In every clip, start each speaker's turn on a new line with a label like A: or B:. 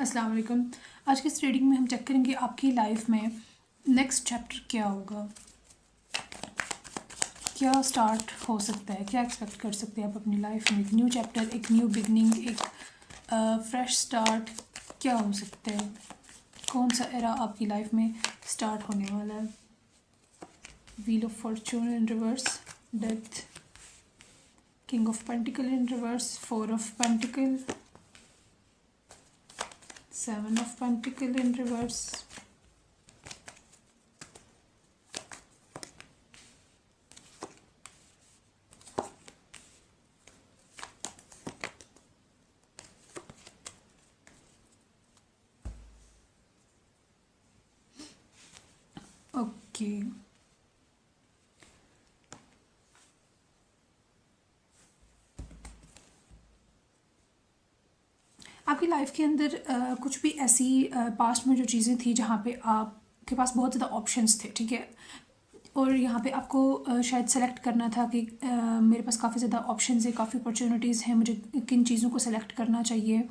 A: अस्सलाम वालेकुम। आज की इस रीडिंग में हम चेक करेंगे आपकी लाइफ में नेक्स्ट चैप्टर क्या होगा, क्या स्टार्ट हो सकता है, क्या एक्सपेक्ट कर सकते हैं आप अपनी लाइफ में। एक न्यू चैप्टर, एक न्यू बिगनिंग, एक फ्रेश स्टार्ट क्या हो सकता है, कौन सा एरा आपकी लाइफ में स्टार्ट होने वाला है। Wheel of Fortune in reverse, death, king of pentacle in reverse, four of pentacle, seven of pentacle in reverse, okay. आपकी लाइफ के अंदर कुछ भी ऐसी पास्ट में जो चीज़ें थी जहाँ पे आपके पास बहुत ज़्यादा ऑप्शंस थे, ठीक है, और यहाँ पे आपको शायद सेलेक्ट करना था कि मेरे पास काफ़ी ज़्यादा ऑप्शंस है, काफ़ी अपॉर्चुनिटीज़ हैं, मुझे किन चीज़ों को सेलेक्ट करना चाहिए।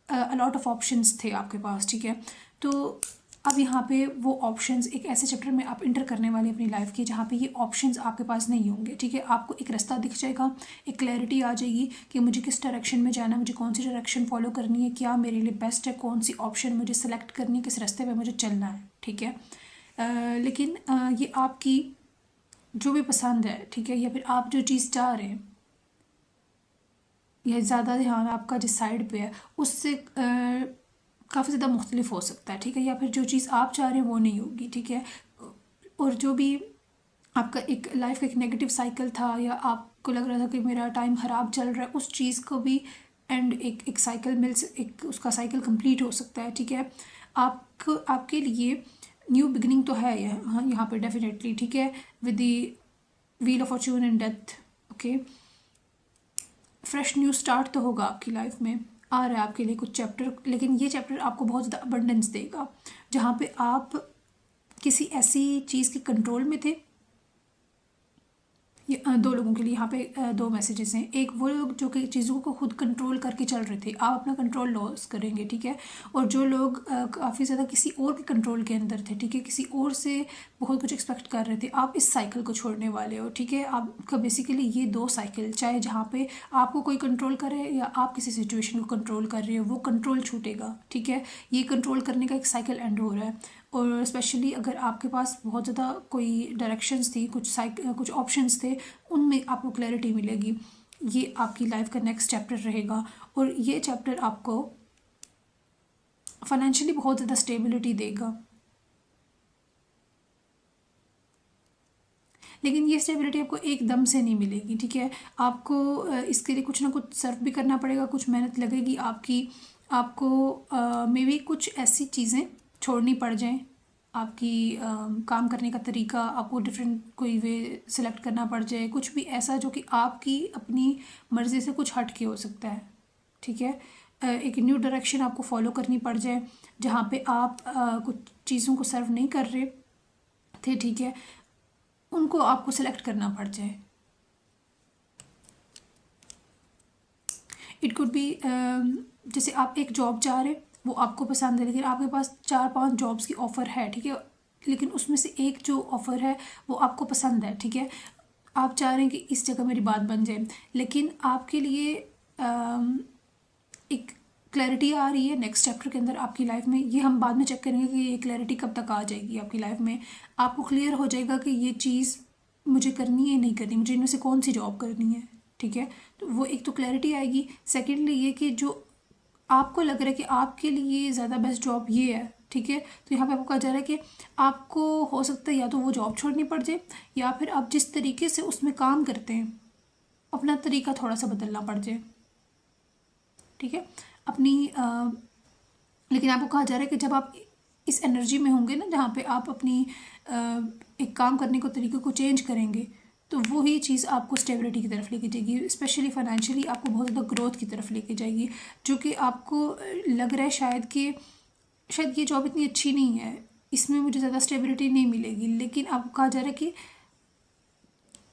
A: अलॉट ऑफ ऑप्शंस थे आपके पास, ठीक है। तो अब यहाँ पे वो ऑप्शंस एक ऐसे चैप्टर में आप इंटर करने वाले अपनी लाइफ की जहाँ पे ये ऑप्शंस आपके पास नहीं होंगे, ठीक है। आपको एक रास्ता दिख जाएगा, एक क्लैरिटी आ जाएगी कि मुझे किस डायरेक्शन में जाना है, मुझे कौन सी डायरेक्शन फॉलो करनी है, क्या मेरे लिए बेस्ट है, कौन सी ऑप्शन मुझे सेलेक्ट करनी है, किस रास्ते पे मुझे चलना है, ठीक है। लेकिन ये आपकी जो भी पसंद है, ठीक है, या फिर आप जो चीज़ चाह रहे हैं, या ज़्यादा ध्यान आपका जिस साइड पे है उससे काफ़ी ज़्यादा मुख्तलिफ हो सकता है, ठीक है, या फिर जो चीज़ आप चाह रहे हैं वो नहीं होगी, ठीक है। और जो भी आपका एक लाइफ का एक नेगेटिव साइकिल था, या आपको लग रहा था कि मेरा टाइम ख़राब चल रहा है, उस चीज़ को भी एंड एक साइकिल एक उसका साइकिल कंप्लीट हो सकता है, ठीक है। आपको आपके लिए न्यू बिगनिंग तो है यहाँ पे डेफिनेटली, ठीक है, with the wheel of Fortune and death, okay. Fresh new start तो होगा आपकी लाइफ में, आ रहा है आपके लिए कुछ चैप्टर, लेकिन ये चैप्टर आपको बहुत ज़्यादा अबंडेंस देगा जहाँ पे आप किसी ऐसी चीज़ के कंट्रोल में थे। ये दो लोगों के लिए यहाँ पे दो मैसेजेस हैं। एक वो लोग जो कि चीज़ों को खुद कंट्रोल करके चल रहे थे, आप अपना कंट्रोल लॉस करेंगे, ठीक है। और जो लोग काफ़ी ज़्यादा किसी और के कंट्रोल के अंदर थे, ठीक है, किसी और से बहुत कुछ एक्सपेक्ट कर रहे थे, आप इस साइकिल को छोड़ने वाले हो, ठीक है। आपका बेसिकली ये दो साइकिल, चाहे जहाँ पे आपको कोई कंट्रोल करे या आप किसी सिचुएशन को कंट्रोल कर रहे हो, वो कंट्रोल छूटेगा, ठीक है। ये कंट्रोल करने का एक साइकिल एंड हो रहा है। और स्पेशली अगर आपके पास बहुत ज़्यादा कोई डायरेक्शंस थी, कुछ ऑप्शंस थे, उनमें आपको क्लैरिटी मिलेगी। ये आपकी लाइफ का नेक्स्ट चैप्टर रहेगा, और ये चैप्टर आपको फाइनेंशियली बहुत ज़्यादा स्टेबिलिटी देगा। लेकिन ये स्टेबिलिटी आपको एकदम से नहीं मिलेगी, ठीक है। आपको इसके लिए कुछ ना कुछ सर्व भी करना पड़ेगा, कुछ मेहनत लगेगी आपकी। आपको मे बी कुछ ऐसी चीज़ें छोड़नी पड़ जाएं, आपकी काम करने का तरीका, आपको डिफरेंट कोई वे सिलेक्ट करना पड़ जाए, कुछ भी ऐसा जो कि आपकी अपनी मर्ज़ी से कुछ हट के हो सकता है, ठीक है। एक न्यू डायरेक्शन आपको फॉलो करनी पड़ जाए जहाँ पे आप कुछ चीज़ों को सर्व नहीं कर रहे थे, ठीक है, उनको आपको सेलेक्ट करना पड़ जाए। इट कुड बी जैसे आप एक जॉब चाह रहे, वो आपको पसंद है, लेकिन आपके पास 4-5 जॉब्स की ऑफ़र है, ठीक है, लेकिन उसमें से एक जो ऑफ़र है वो आपको पसंद है, ठीक है। आप चाह रहे हैं कि इस जगह मेरी बात बन जाए, लेकिन आपके लिए एक क्लैरिटी आ रही है नेक्स्ट चैप्टर के अंदर आपकी लाइफ में। ये हम बाद में चेक करेंगे कि ये क्लैरिटी कब तक आ जाएगी आपकी लाइफ में। आपको क्लियर हो जाएगा कि ये चीज़ मुझे करनी है नहीं करनी, मुझे इनमें से कौन सी जॉब करनी है, ठीक है। तो वो एक तो क्लैरिटी आएगी। सेकेंडली ये कि जो आपको लग रहा है कि आपके लिए ज़्यादा बेस्ट जॉब ये है, ठीक है, तो यहाँ पे आपको कहा जा रहा है कि आपको हो सकता है या तो वो जॉब छोड़नी पड़ जाए, या फिर आप जिस तरीके से उसमें काम करते हैं अपना तरीका थोड़ा सा बदलना पड़ जाए, ठीक है। अपनी लेकिन आपको कहा जा रहा है कि जब आप इस एनर्जी में होंगे ना, जहाँ पे आप अपनी एक काम करने को तरीके को चेंज करेंगे, तो वही चीज़ आपको स्टेबिलिटी की तरफ लेके जाएगी। स्पेशली फाइनेंशियली आपको बहुत ज़्यादा ग्रोथ की तरफ लेके जाएगी, जो कि आपको लग रहा है शायद ये जॉब इतनी अच्छी नहीं है, इसमें मुझे ज़्यादा स्टेबिलिटी नहीं मिलेगी, लेकिन आपको कहा जा रहा है कि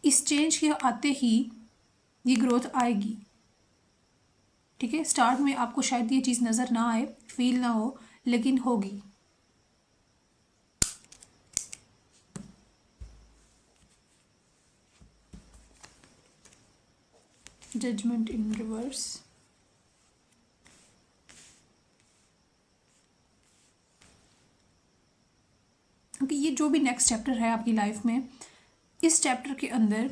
A: इस चेंज के आते ही ये ग्रोथ आएगी, ठीक है। स्टार्ट में आपको शायद ये चीज़ नज़र ना आए, फील ना हो, लेकिन होगी। जजमेंट इन रिवर्स। क्योंकि ये जो भी नेक्स्ट चैप्टर है आपकी लाइफ में, इस चैप्टर के अंदर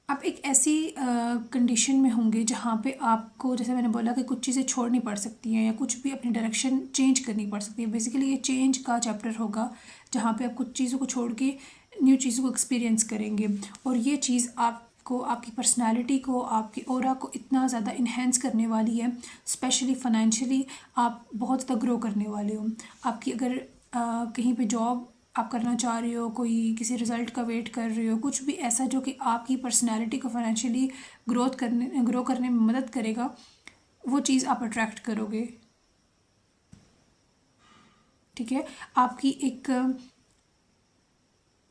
A: आप एक ऐसी कंडीशन में होंगे जहाँ पे आपको, जैसे मैंने बोला कि कुछ चीज़ें छोड़नी पड़ सकती हैं या कुछ भी अपनी डायरेक्शन चेंज करनी पड़ सकती है। बेसिकली ये चेंज का चैप्टर होगा जहाँ पे आप कुछ चीज़ों को छोड़ के न्यू चीज़ों को एक्सपीरियंस करेंगे, और ये चीज़ आपको, आपकी पर्सनैलिटी को, आपकी ऑरा को इतना ज़्यादा इन्हेंस करने वाली है। स्पेशली फाइनेंशियली आप बहुत ज़्यादा ग्रो करने वाले हो। आपकी अगर कहीं पे जॉब आप करना चाह रहे हो, कोई किसी रिज़ल्ट का वेट कर रहे हो, कुछ भी ऐसा जो कि आपकी पर्सनैलिटी को फाइनेंशियली ग्रो करने में मदद करेगा, वो चीज़ आप अट्रैक्ट करोगे। ठीक है। आपकी एक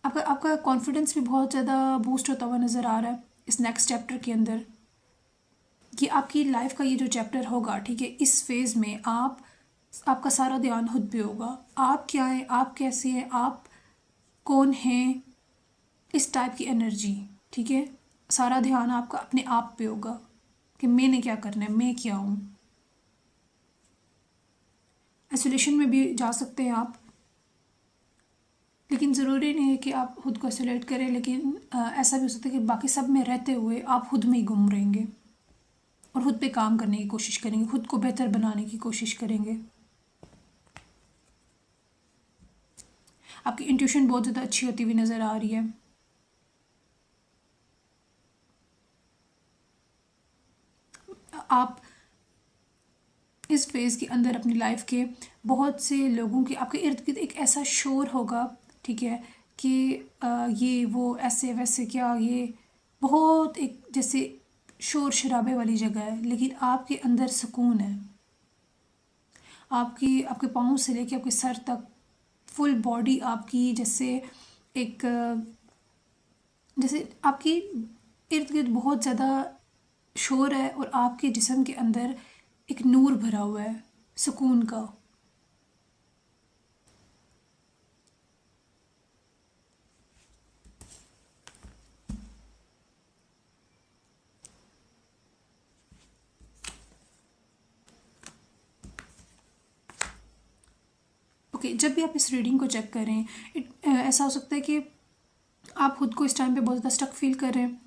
A: आपका आपका कॉन्फिडेंस भी बहुत ज़्यादा बूस्ट होता हुआ नज़र आ रहा है इस नेक्स्ट चैप्टर के अंदर। कि आपकी लाइफ का ये जो चैप्टर होगा, ठीक है, इस फेज़ में आपका सारा ध्यान खुद पे होगा। आप क्या हैं, आप कैसे हैं, आप कौन हैं, इस टाइप की एनर्जी। ठीक है। सारा ध्यान आपका अपने आप पे होगा कि मैंने क्या करना है, मैं क्या हूँ। आइसोलेशन में भी जा सकते हैं आप, लेकिन ज़रूरी नहीं है कि आप खुद को आइसोलेट करें। लेकिन ऐसा भी हो सकता है कि बाकी सब में रहते हुए आप खुद में ही गुम रहेंगे और खुद पे काम करने की कोशिश करेंगे, खुद को बेहतर बनाने की कोशिश करेंगे। आपकी इंट्यूशन बहुत ज़्यादा अच्छी होती हुई नज़र आ रही है। आप इस फेज़ के अंदर अपनी लाइफ के बहुत से लोगों के, आपके इर्द गिर्द एक ऐसा शोर होगा, ठीक है, कि ये वो ऐसे वैसे क्या, ये बहुत एक जैसे शोर शराबे वाली जगह है, लेकिन आपके अंदर सुकून है। आपके पाँव से लेके आपके सर तक फुल बॉडी आपकी जैसे एक जैसे आपकी इर्द गिर्द बहुत ज़्यादा शोर है और आपके जिस्म के अंदर एक नूर भरा हुआ है सुकून का। ओके, जब भी आप इस रीडिंग को चेक करें, ऐसा हो सकता है कि आप खुद को इस टाइम पे बहुत ज़्यादा स्टक फील कर रहे हैं।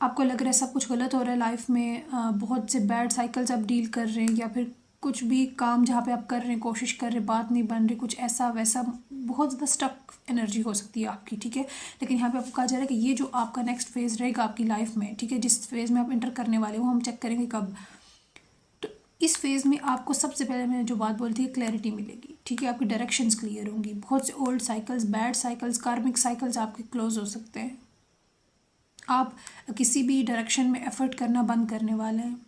A: आपको लग रहा है सब कुछ गलत हो रहा है लाइफ में, बहुत से बैड साइकिल्स आप डील कर रहे हैं, या फिर कुछ भी काम जहाँ पे आप कर रहे हैं, कोशिश कर रहे हैं, बात नहीं बन रही, कुछ ऐसा वैसा, बहुत ज़्यादा स्टक एनर्जी हो सकती है आपकी। ठीक है। लेकिन यहाँ पे आपको कहा जा रहा है कि ये जो आपका नेक्स्ट फेज़ रहेगा आपकी लाइफ में, ठीक है, जिस फेज़ में आप इंटर करने वाले हो, हम चेक करेंगे कब। तो इस फेज़ में आपको सबसे पहले मैंने जो बात बोली थी, क्लैरिटी मिलेगी। ठीक है। आपकी डायरेक्शंस क्लियर होंगी। बहुत से ओल्ड साइकिल्स, बैड साइकिल्स, कार्मिक साइकिल्स आपके क्लोज हो सकते हैं। आप किसी भी डायरेक्शन में एफर्ट करना बंद करने वाले हैं।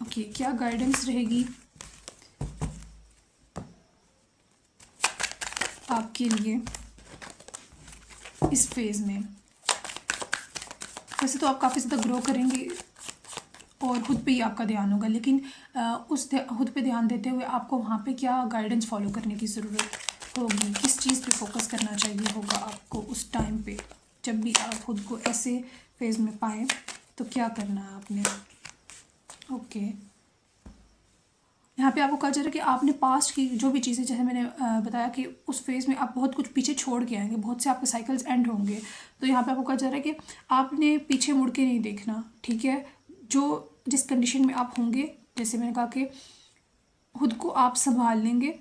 A: ओके, क्या गाइडेंस रहेगी आपके लिए इस फेज़ में? वैसे तो आप काफ़ी ज़्यादा ग्रो करेंगे और खुद पे ही आपका ध्यान होगा, लेकिन खुद पे ध्यान देते हुए आपको वहाँ पे क्या गाइडेंस फॉलो करने की ज़रूरत होगी, किस चीज़ पे फोकस करना चाहिए होगा आपको उस टाइम पे, जब भी आप खुद को ऐसे फेज़ में पाएँ तो क्या करना है आपने। ओके, यहाँ पे आपको कहा जा रहा है कि आपने पास्ट की जो भी चीज़ें, जैसे मैंने बताया कि उस फेज़ में आप बहुत कुछ पीछे छोड़ के आएंगे, बहुत से आपके साइकिल्स एंड होंगे। तो यहाँ पे आपको कहा जा रहा है कि आपने पीछे मुड़ के नहीं देखना। ठीक है। जो जिस कंडीशन में आप होंगे, जैसे मैंने कहा कि खुद को आप संभाल लेंगे,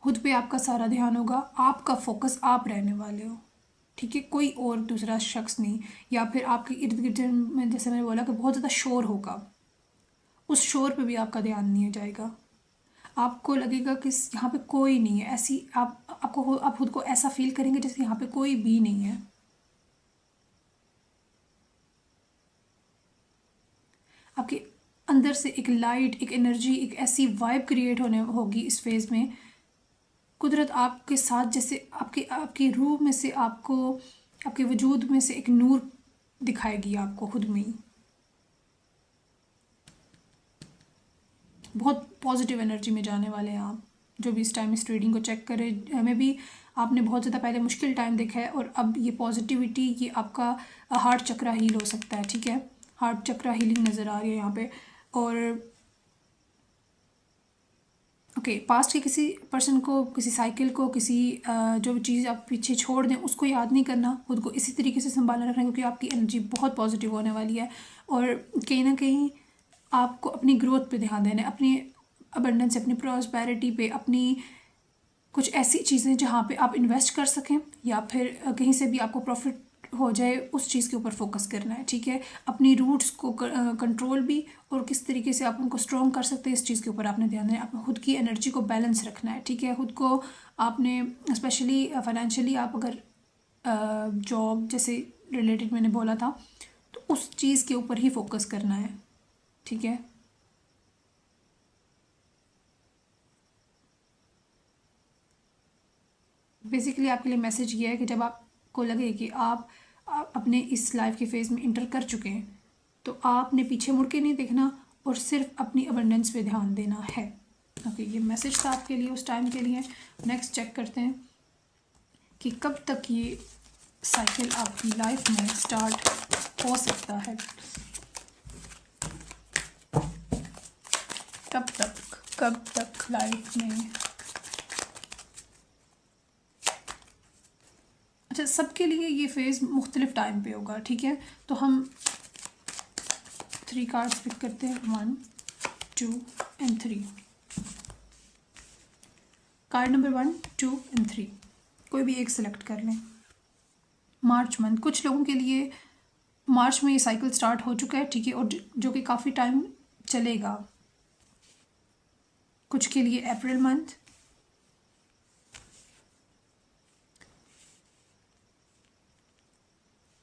A: खुद पे आपका सारा ध्यान होगा, आपका फोकस आप रहने वाले हो। ठीक है। कोई और दूसरा शख्स नहीं, या फिर आपके इर्द गिर्द में, जैसे मैंने बोला कि बहुत ज़्यादा शोर होगा, उस शोर पे भी आपका ध्यान नहीं जाएगा। आपको लगेगा कि यहाँ पे कोई नहीं है, ऐसी आप खुद को ऐसा फील करेंगे जैसे यहाँ पे कोई भी नहीं है। आपके अंदर से एक लाइट, एक एनर्जी, एक ऐसी वाइब क्रिएट होने होगी इस फेज़ में कुदरत आपके साथ, जैसे आपके आपकी रूह में से आपको, आपके वजूद में से एक नूर दिखाएगी आपको खुद में ही। बहुत पॉजिटिव एनर्जी में जाने वाले हैं आप, जो भी इस टाइम इस रीडिंग को चेक करें। हमें भी आपने बहुत ज़्यादा पहले मुश्किल टाइम देखा है, और अब ये पॉजिटिविटी, ये आपका हार्ट चक्रा हील हो सकता है, ठीक है। हार्ट चक्रा हीलिंग नज़र आ रही है यहाँ पे। और ओके, पास्ट के किसी पर्सन को, किसी साइकिल को, किसी जो भी चीज़ आप पीछे छोड़ दें उसको याद नहीं करना, खुद को इसी तरीके से संभालना रखना, क्योंकि आपकी एनर्जी बहुत पॉजिटिव होने वाली है। और कहीं ना कहीं आपको अपनी ग्रोथ पे ध्यान देना है, अपनी अबंडेंस, अपनी प्रॉस्पेरिटी पे, अपनी कुछ ऐसी चीज़ें जहाँ पे आप इन्वेस्ट कर सकें, या फिर कहीं से भी आपको प्रॉफिट हो जाए, उस चीज़ के ऊपर फोकस करना है, ठीक है। अपनी रूट्स को कंट्रोल भी, और किस तरीके से आप उनको स्ट्रॉन्ग कर सकते हैं, इस चीज़ के ऊपर आपने ध्यान देना है। आपको खुद की एनर्जी को बैलेंस रखना है, ठीक है। खुद को आपने स्पेशली फाइनेंशियली, आप अगर जॉब जैसे रिलेटेड मैंने बोला था, तो उस चीज़ के ऊपर ही फोकस करना है, ठीक है। बेसिकली आपके लिए मैसेज ये है कि जब आपको लगे कि आप अपने इस लाइफ के फेज़ में इंटर कर चुके हैं, तो आपने पीछे मुड़ के नहीं देखना, और सिर्फ अपनी अबंडेंस पे ध्यान देना है। ओके, ये मैसेज था आपके लिए उस टाइम के लिए। नेक्स्ट चेक करते हैं कि कब तक ये साइकिल आपकी लाइफ में स्टार्ट हो सकता है। कब तक लाइफ में। अच्छा, सबके लिए ये फेज़ मुख्तलिफ टाइम पे होगा, ठीक है। तो हम 3 कार्ड्स पिक करते हैं, 1, 2 एंड 3। कार्ड नंबर 1, 2 एंड 3, कोई भी एक सिलेक्ट कर लें। मार्च मंथ, कुछ लोगों के लिए मार्च में ये साइकिल स्टार्ट हो चुका है, ठीक है, और जो कि काफ़ी टाइम चलेगा। कुछ के लिए अप्रैल मंथ,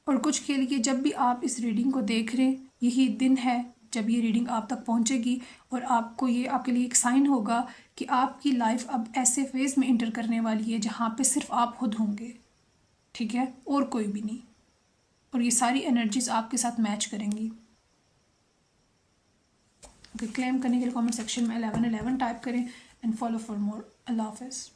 A: और कुछ के लिए जब भी आप इस रीडिंग को देख रहे हैं, यही दिन है जब ये रीडिंग आप तक पहुंचेगी, और आपको ये, आपके लिए एक साइन होगा कि आपकी लाइफ अब ऐसे फेज़ में इंटर करने वाली है जहाँ पे सिर्फ आप खुद होंगे, ठीक है, और कोई भी नहीं। और ये सारी एनर्जीज आपके साथ मैच करेंगी। ओके, क्लेम करने के लिए कमेंट सेक्शन में 1111 टाइप करें, एंड फॉलो फॉर मोर। अल्लाह हाफ़िज़।